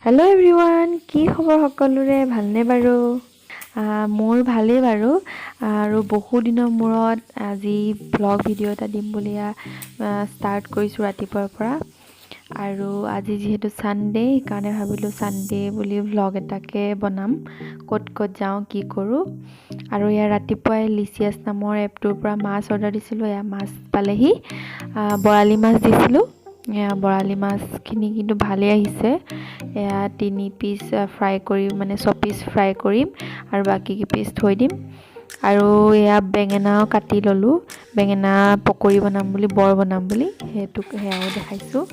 Hello' everyone, কি খবৰ সকলোৰে? ভালনে বাৰু? মোৰ ভালেই বাৰু। আৰু বহু দিনৰ মূৰত আজি ভ্লগ ভিডিঅ' এটা দিম বুলি ষ্টাৰ্ট কৰিছোঁ ৰাতিপুৱাৰ পৰা। আৰু আজি যিহেতু ছানডে, সেইকাৰণে ভাবিলোঁ ছানডে বুলি ভ্লগ এটাকে বনাম, ক'ত ক'ত যাওঁ, কি কৰোঁ। আৰু ৰাতিপুৱাই লিচিয়াছ নামৰ এপটোৰ পৰা মাছ অৰ্ডাৰ দিছিলোঁ। মাছ পালেহি, বৰালি মাছ দিছিলোঁ। বৰালি মাছখিনি কিন্তু ভালেই আহিছে। 3 পিচ ফ্ৰাই কৰি, মানে 6 পিচ ফ্ৰাই কৰিম আৰু বাকী পিচ থৈ দিম। আৰু বেঙেনাও কাটি ল'লোঁ, বেঙেনা পকৰি বনাম বুলি, বৰ বনাম বুলি, সেয়াও দেখাইছোঁ।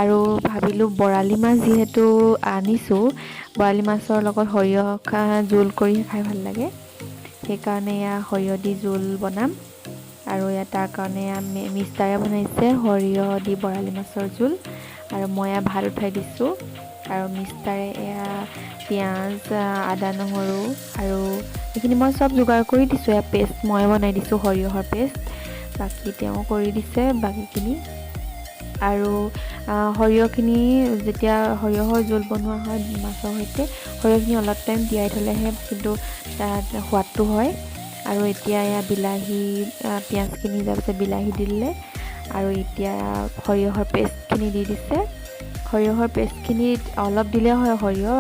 আৰু ভাবিলোঁ বৰালি মাছ যিহেতু আনিছোঁ, বৰালি মাছৰ লগত সৰিয়হ জোল কৰি খাই ভাল লাগে। সেইকাৰণে সৰিয়হ দি জোল বনাম। আৰু তাৰ কাৰণে মিষ্টাৰে বনাইছে সৰিয়হ দি বৰালি মাছৰ জোল। আৰু মই ভাত উঠাই দিছোঁ। আৰু মিষ্টাৰে পিঁয়াজ, আদা, নহৰু আৰু এইখিনি মই চব যোগাৰ কৰি দিছোঁ। পেষ্ট মই বনাই দিছোঁ, সৰিয়হৰ পেষ্ট। বাকী তেওঁ কৰি দিছে বাকীখিনি। আৰু সৰিয়হখিনি যেতিয়া সৰিয়হৰ জোল বনোৱা হয় মাছৰ সৈতে, সৰিয়হখিনি অলপ টাইম তিয়াই থ'লেহে কিন্তু সোৱাদটো হয়। আৰু এতিয়া বিলাহী, পিঁয়াজখিনি যোৱাৰ পিছত বিলাহী দিলে। আৰু এতিয়া সৰিয়হৰ পেষ্টখিনি দি দিছে। সৰিয়হৰ পেষ্টখিনিত অলপ দিলে হয়, সৰিয়হ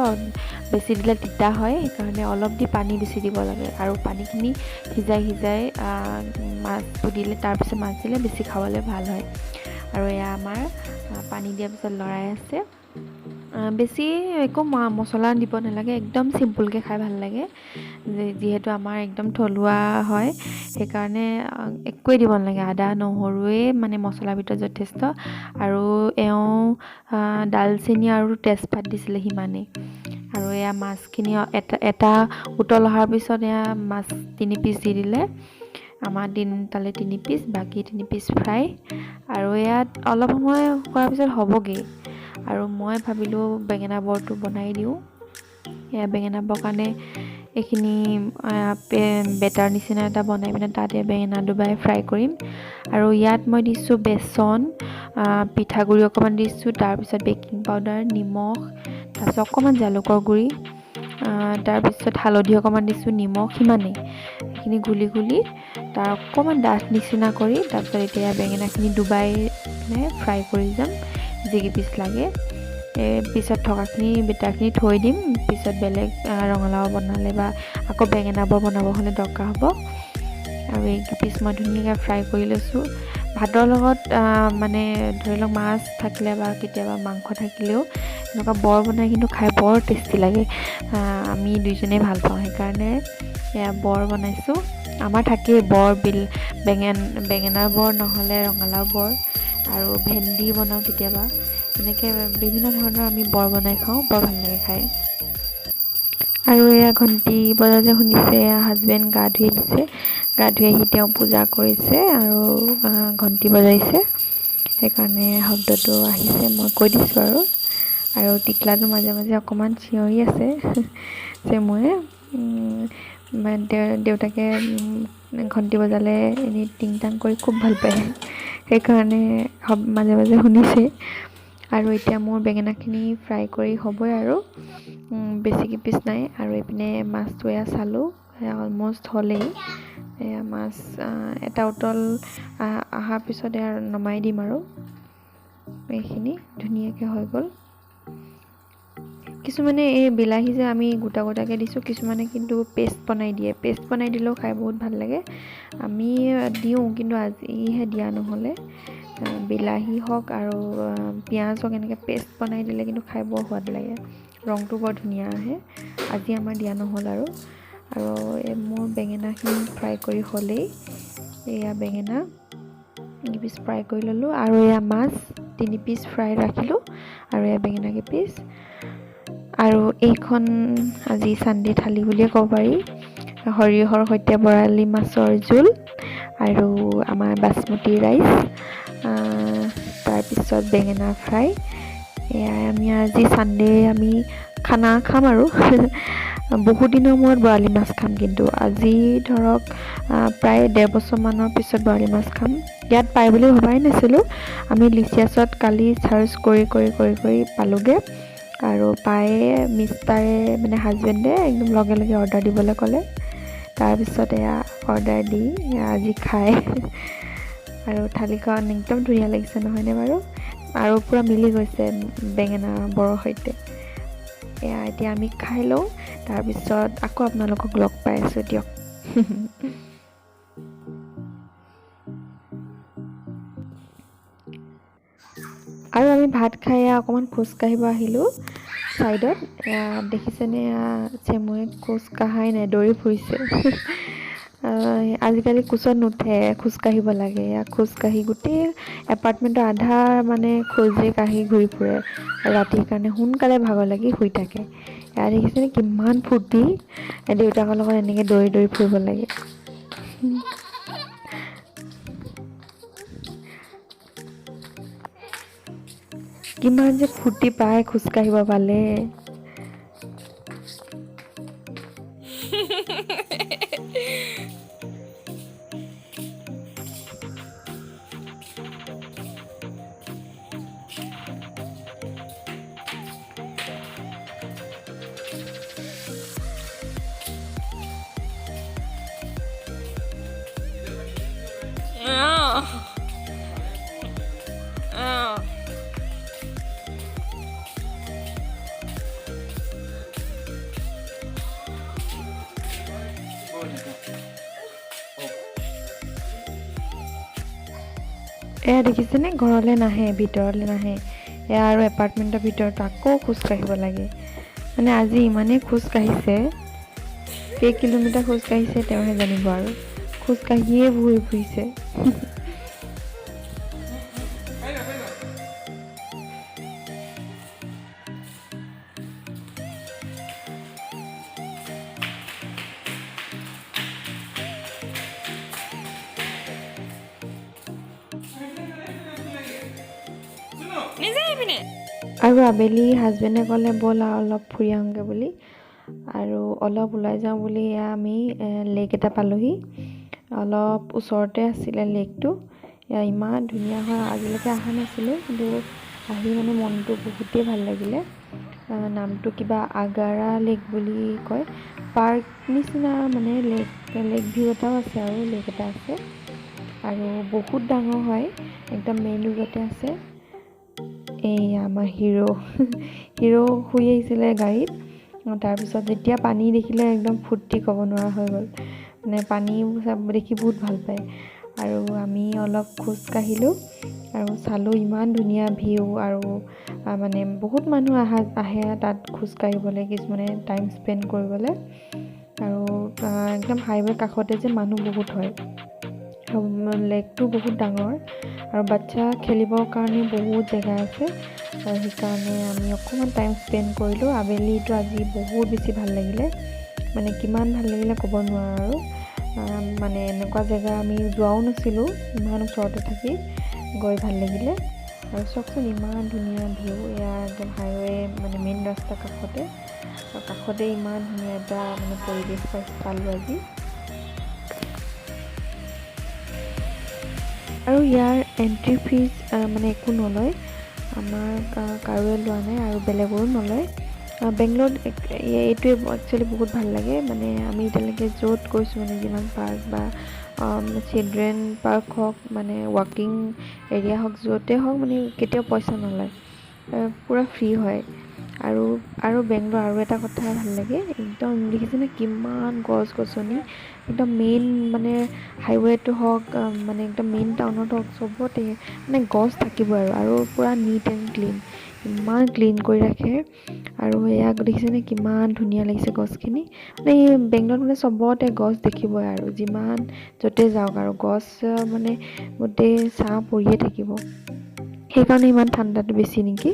বেছি দিলে তিতা হয়, সেইকাৰণে অলপ দি পানী বেছি দিব লাগে। আৰু পানীখিনি সিজাই মাছটো দিলে, তাৰপিছত মাছ দিলে বেছি খাবলৈ ভাল হয়। আৰু আমাৰ পানী দিয়াৰ পিছত লৰাই আছে। বেছি একো মছলা দিব নালাগে, একদম চিম্পুলকৈ খাই ভাল লাগে। যিহেতু আমাৰ একদম থলুৱা হয়, সেইকাৰণে একোৱেই দিব নালাগে। আদা নহৰুৱে মানে মছলাৰ ভিতৰত যথেষ্ট। আৰু ডালচেনি আৰু তেজপাত দিছিলে সিমানেই। আৰু মাছখিনি এটা উতল অহাৰ পিছত মাছ 3 পিচ দি দিলে। আমাৰ তালে 3 পিচ, বাকী 3 পিচ ফ্ৰাই। আৰু অলপ সময় কৰাৰ পিছত হ'বগৈ। আৰু মই ভাবিলোঁ বেঙেনা বৰটো বনাই দিওঁ। বেঙেনা বৰ কাৰণে এইখিনি বেটাৰ নিচিনা এটা বনাই পিনে তাতে বেঙেনা ডুবাই ফ্ৰাই কৰিম। আৰু মই দিছোঁ বেচন, পিঠাগুড়ি অকণমান দিছোঁ, তাৰপিছত বেকিং পাউডাৰ, নিমখ, তাৰপিছত অকণমান জালুকৰ গুড়ি, তাৰপিছত হালধি অকণমান দিছোঁ, নিমখ, সিমানেই। সেইখিনি গুলি তাৰ অকণমান ডাঠ নিচিনা কৰি, তাৰপিছত এতিয়া বেঙেনাখিনি ডুবাই ফ্ৰাই কৰি যাম যিকেই পিচ লাগে। পিছত থকাখিনি বেটাৰখিনি থৈ দিম। পিছত বেলেগ ৰঙালাও বনালে বা আকৌ বেঙেনা বৰ বনাব হ'লে দৰকাৰ হ'ব। আৰু পিচ মই ধুনীয়াকৈ ফ্ৰাই কৰি লৈছোঁ। ভাতৰ লগত মানে ধৰি লওক মাছ থাকিলে বা কেতিয়াবা মাংস থাকিলেও এনেকুৱা বৰ বনাই কিন্তু খাই বৰ টেষ্টি লাগে। আমি দুইজনেই ভাল পাওঁ, সেইকাৰণে বৰ বনাইছোঁ। আমাৰ থাকেই বৰ, বেঙেনা বৰ, নহ'লে ৰঙালাও বৰ, আৰু ভেন্দি বনাওঁ কেতিয়াবা। এনেকৈ বিভিন্ন ধৰণৰ আমি বৰ বনাই খাওঁ, বৰ ভাল লাগে খাই। আৰু ঘণ্টি বজাওঁতে শুনিছে, হাজবেণ্ড গা ধুই আহিছে। গা ধুই আহি তেওঁ পূজা কৰিছে আৰু ঘণ্টি বজাইছে, সেইকাৰণে শব্দটো আহিছে, মই কৈ দিছোঁ। আৰু টিকলাটো মাজে মাজে অকণমান চিঞৰি আছে যে দেউতাকে ঘণ্টি বজালে এনেই টিং টাং কৰি খুব ভাল পায়, সেইকাৰণে মাজে মাজে শুনিছে। আৰু এতিয়া মোৰ বেঙেনাখিনি ফ্ৰাই কৰি হ'বই আৰু বেছিকৈ পিচ নাই। আৰু এইপিনে মাছটো চালোঁ, অলমষ্ট হ'লেই। মাছ এটা উতল অহাৰ পিছত নমাই দিম। আৰু এইখিনি ধুনীয়াকৈ হৈ গ'ল। কিছুমানে এই বিলাহী যে আমি গোটা গোটাকৈ দিছোঁ, কিছুমানে কিন্তু পেষ্ট বনাই দিয়ে। পেষ্ট বনাই দিলেও খাই বহুত ভাল লাগে। আমি দিওঁ, কিন্তু আজিহে দিয়া নহ'লে। বিলাহী হওক আৰু পিঁয়াজ হওক, এনেকৈ পেষ্ট বনাই দিলে কিন্তু খাই বৰ সোৱাদ লাগে, ৰংটো বৰ ধুনীয়া আহে। আজি আমাৰ দিয়া নহ'ল। আৰু মোৰ বেঙেনাখিনি ফ্ৰাই কৰি হ'লেই। বেঙেনা পিচ ফ্ৰাই কৰি ল'লোঁ। আৰু মাছ 3 পিচ ফ্ৰাই ৰাখিলোঁ। আৰু বেঙেনা কেইপিচ। আৰু এইখন আজি ছানডে থালি বুলিয়ে ক'ব পাৰি। সৰিয়হৰ সৈতে বৰালি মাছৰ জোল, আৰু আমাৰ বাচমতি ৰাইচ, তাৰপিছত বেঙেনা ফ্ৰাই। আমি আজি ছানডে আমি খানা খাম আৰু বহুত দিনৰ মূৰত বৰালি মাছ খাম। কিন্তু আজি ধৰক প্ৰায় 1.5 বছৰমানৰ পিছত বৰালি মাছ খাম। ইয়াত পাই বুলি ভবাই নাছিলোঁ। আমি লিচিয়াছত কালি চাৰ্চ কৰি পালোঁগৈ। আৰু পায়ে মিষ্টাৰে মানে হাজবেণ্ডে একদম লগে লগে অৰ্ডাৰ দিবলৈ ক'লে। তাৰপিছত এয়া অৰ্ডাৰ দি আজি খায় আৰু থালিখন একদম ধুনীয়া লাগিছে নহয়নে বাৰু? আৰু পূৰা মিলি গৈছে বেঙেনা বৰৰ সৈতে। এয়া এতিয়া আমি খাই লওঁ, তাৰপিছত আকৌ আপোনালোকক লগ পাই আছোঁ দিয়ক। আৰু আমি ভাত খাই অকণমান খোজকাঢ়িব আহিলোঁ ছাইডত। দেখিছেনে চেমুৱে খোজ কঢ়াই নাই, দৌৰি ফুৰিছে। আজিকালি কোচত নুঠে, খোজকাঢ়িব লাগে। খোজকাঢ়ি গোটেই এপাৰ্টমেণ্টৰ আধা মানে খোজেই কাঢ়ি ঘূৰি ফুৰে। ৰাতিৰ কাৰণে সোনকালে ভাগৰ লাগি শুই থাকে। দেখিছেনে কিমান ফূৰ্তি, দেউতাকৰ লগত এনেকৈ দৌৰি দৌৰি ফুৰিব লাগে। কিমান যে ফূৰ্তি পায় খোজকাঢ়িব পালে। এয়া দেখিছেনে ঘৰলৈ নাহে, ভিতৰলৈ নাহে। এয়া আৰু এপাৰ্টমেণ্টৰ ভিতৰত আকৌ খোজ কাঢ়িব লাগে। মানে আজি ইমানেই খোজ কাঢ়িছে, কেই কিলোমিটাৰ খোজ কাঢ়িছে তেওঁহে জানিব আৰু। খোজ কাঢ়িয়ে ঘূৰি ফুৰিছে। আৰু আবেলি হাজবেণ্ডে ক'লে ব'ল আৰু অলপ ফুৰি আহোঁগৈ বুলি, আৰু অলপ ওলাই যাওঁ বুলি এয়া আমি লেক এটা পালোহি। অলপ ওচৰতে আছিলে লেকটো। এয়া ইমান ধুনীয়া হয়, আজিলৈকে অহা নাছিলোঁ, কিন্তু আহি মানে মনটো বহুতেই ভাল লাগিলে। নামটো কিবা আগাৰা লেক বুলি কয়। পাৰ্ক নিচিনা মানে লেক ভিউ এটাও আছে আৰু লেক এটা আছে, আৰু বহুত ডাঙৰ হয়, একদম মেইন ৰোডতে আছে। এই আমাৰ হিৰ' শুই আহিছিলে গাড়ীত। তাৰপিছত যেতিয়া পানী দেখিলে একদম ফূৰ্তি ক'ব নোৱাৰা হৈ গ'ল। মানে পানী দেখি বহুত ভাল পায়। আৰু আমি অলপ খোজ কাঢ়িলোঁ আৰু চালোঁ ইমান ধুনীয়া ভিউ। আৰু মানে বহুত মানুহ আহে তাত খোজ কাঢ়িবলৈ, কিছুমানে টাইম স্পেণ্ড কৰিবলৈ। আৰু একদম হাইৱে কাষতে যে মানুহ বহুত হয়। লেকটো বহুত ডাঙৰ আৰু বাচ্ছা খেলিবৰ কাৰণে বহুত জেগা আছে। আৰু সেইকাৰণে আমি অকণমান টাইম স্পেণ্ড কৰিলোঁ। আবেলিটো আজি বহুত বেছি ভাল লাগিলে, মানে কিমান ভাল লাগিলে ক'ব নোৱাৰোঁ আৰু। মানে এনেকুৱা জেগা আমি যোৱাও নাছিলোঁ, ইমান ওচৰতে থাকি গৈ ভাল লাগিলে। আৰু চাওকচোন ইমান ধুনীয়া ভিউ। এয়া একদম হাইৱে মানে মেইন ৰাস্তাৰ কাষতে ইমান ধুনীয়া এটা মানে পৰিৱেশ পালোঁ আজি। আৰু ইয়াৰ এণ্ট্ৰি ফিজ মানে একো নলয়, আমাৰ কাৰোৱে লোৱা নাই আৰু বেলেগৰো নলয়। বেংগলোৰত এইটোৱে একচুৱেলি বহুত ভাল লাগে। মানে আমি এতিয়ালৈকে য'ত গৈছোঁ, মানে যিমান পাৰ্ক বা চিলড্ৰেন পাৰ্ক হওক, মানে ৱাকিং এৰিয়া হওক, য'তে হওক, মানে কেতিয়াও পইচা নলয়, পূৰা ফ্ৰী হয়। আৰু বেংগলোৰ আৰু এটা কথা ভাল লাগে, একদম দেখিছেনে কিমান গছ গছনি। একদম মেইন মানে হাইৱেটো হওক, মানে একদম মেইন টাউনত হওক, চবতে মানে গছ থাকিব আৰু পূৰা নিট এণ্ড ক্লিন, ইমান ক্লিন কৰি ৰাখে। আৰু এয়া দেখিছেনে কিমান ধুনীয়া লাগিছে গছখিনি। মানে এই বেংগলোৰত মানে চবতে গছ দেখিবই, আৰু যিমান য'তে যাওক আৰু গছ মানে গোটেই ছাঁ পৰিয়ে থাকিব। সেইকাৰণে ইমান ঠাণ্ডাটো বেছি নেকি।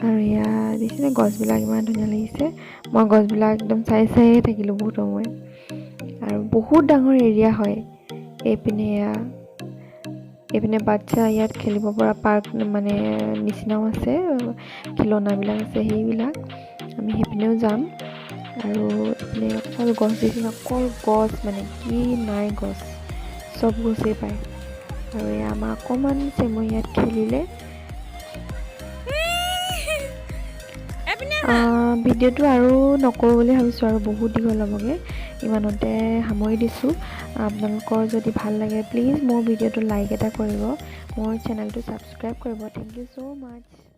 আৰু এয়া দেখিছেনে গছবিলাক ইমান ধুনীয়া লাগিছে। মই গছবিলাক একদম চায়ে থাকিলোঁ বহুত সময়। আৰু বহুত ডাঙৰ এৰিয়া হয়। এইপিনে বাচ্ছা ইয়াত খেলিব পৰা পাৰ্ক মানে নিচিনাও আছে, খেলনাবিলাক আছে সেইবিলাক। আমি সেইপিনেও যাম। আৰু এইপিনে অকল গছ দেখিছোঁ, অকল গছ, মানে কি নাই গছ, চব গছেই পায়। আৰু এয়া আমাৰ অকণমান চেমুৱে ইয়াত খেলিলে। ভিডিঅ'টো আৰু নকৰোঁ বুলি ভাবিছোঁ, আৰু বহুত দীঘল হ'বগৈ, ইমানতে সামৰি দিছোঁ। আপোনালোকৰ যদি ভাল লাগে প্লিজ মোৰ ভিডিঅ'টো লাইক এটা কৰিব, মোৰ চেনেলটো ছাবস্ক্ৰাইব কৰিব। Thank you so' much.